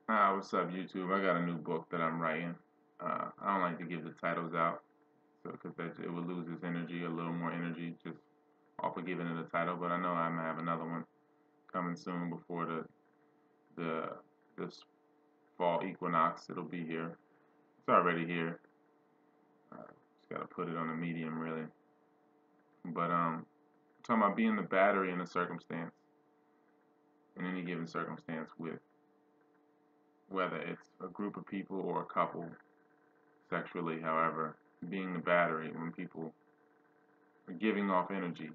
What's up, YouTube? I got a new book that I'm writing. I don't like to give the titles out, so because that it will lose its energy, a little more energy, just off of giving it a title. But I know I'm gonna have another one coming soon before the this fall equinox. It'll be here. It's already here. Just gotta put it on a medium, really. But talking about being the battery in a circumstance, in any given circumstance, with whether it's a group of people or a couple, sexually, however, being the battery when people are giving off energy.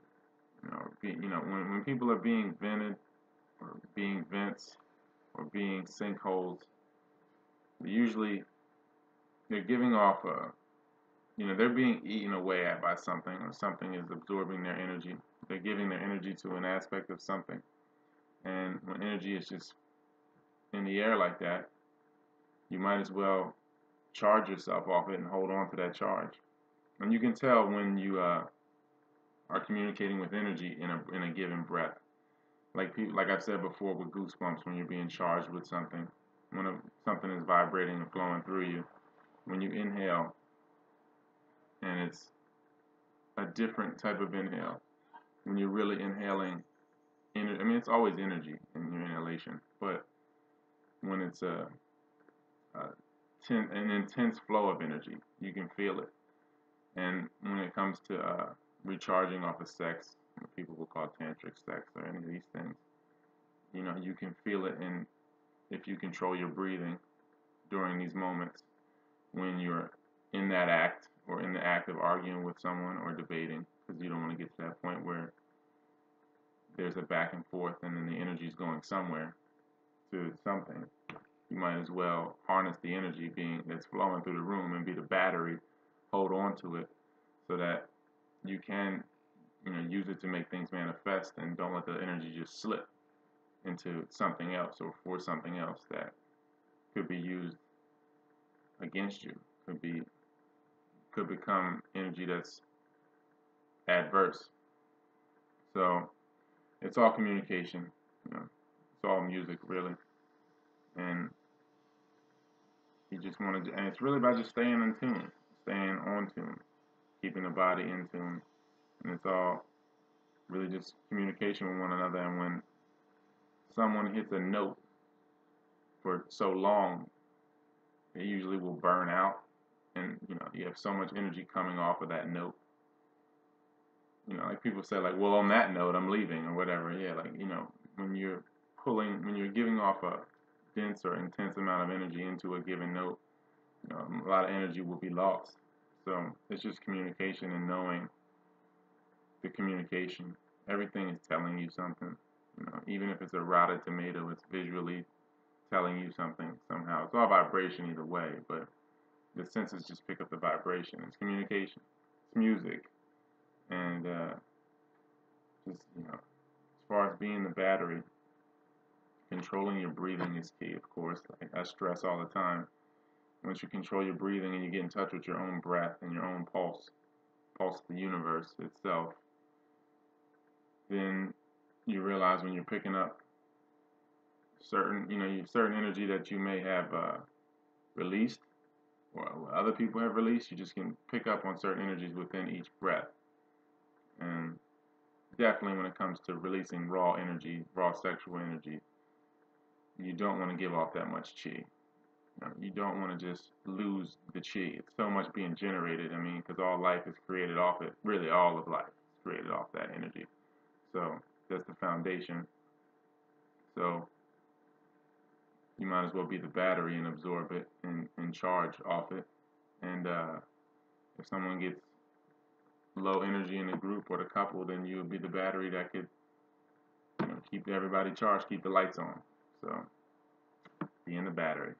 When people are being vented or being vents or being sinkholes, usually they're giving off they're being eaten away at by something, or something is absorbing their energy. They're giving their energy to an aspect of something. And when energy is just in the air like that, you might as well charge yourself off it and hold on to that charge. And you can tell when you are communicating with energy in a given breath. Like I've said before with goosebumps, when you're being charged with something, something is vibrating and flowing through you. When you inhale, and it's a different type of inhale. When you're really inhaling, it's always energy in your inhalation, but when it's an intense flow of energy, you can feel it. And when it comes to recharging off of sex, what people will call tantric sex or any of these things, you can feel it in if you control your breathing during these moments when you're in that act or in the act of arguing with someone or debating, because you don't want to get to that point where there's a back and forth and then the energy is going somewhere to something. You might as well harness the energy that's flowing through the room and be the battery, hold on to it so that you can use it to make things manifest, and don't let the energy just slip into something else or for something else that could be used against you. Could become energy that's adverse. So it's all communication. It's all music, really. And you just want to, and it's really about just staying in tune, staying on tune, keeping the body in tune, and it's all really just communication with one another. And when someone hits a note for so long, it usually will burn out, and you have so much energy coming off of that note. Like people say, like, well, on that note, I'm leaving or whatever. Yeah, like when you're giving off a dense or intense amount of energy into a given note, a lot of energy will be lost. So it's just communication and knowing the communication. Everything is telling you something. Even if it's a rotted tomato, it's visually telling you something somehow. It's all vibration either way, but the senses just pick up the vibration. It's communication. It's music, and just as far as being the battery, controlling your breathing is key. Of course, like I stress all the time. Once you control your breathing and you get in touch with your own breath and your own pulse of the universe itself, then you realize when you're picking up certain energy that you may have released or other people have released, you just can pick up on certain energies within each breath. And definitely when it comes to releasing raw energy, raw sexual energy, you don't want to give off that much chi. You don't want to just lose the chi. It's so much being generated. Because all life is created off it. Really, all of life is created off that energy. So that's the foundation. So you might as well be the battery and absorb it and charge off it. And if someone gets low energy in the group or the couple, then you would be the battery that could keep everybody charged, keep the lights on. So being the battery.